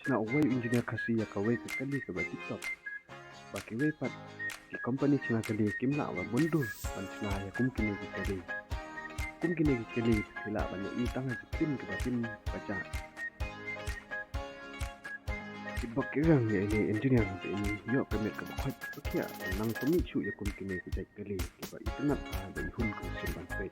sina away engineer kasi ya kaway kali ka ba TikTok ba kiway pat di company sina kali kimla ba bundur pan sina ya kini kali sila ba ni itang tim ka ba tim baca ibak kirang ya ini engineer ba ini yo permit ka ba khot kia nang kami chu ya kini kali ba itnat ba hun ka sin ban pe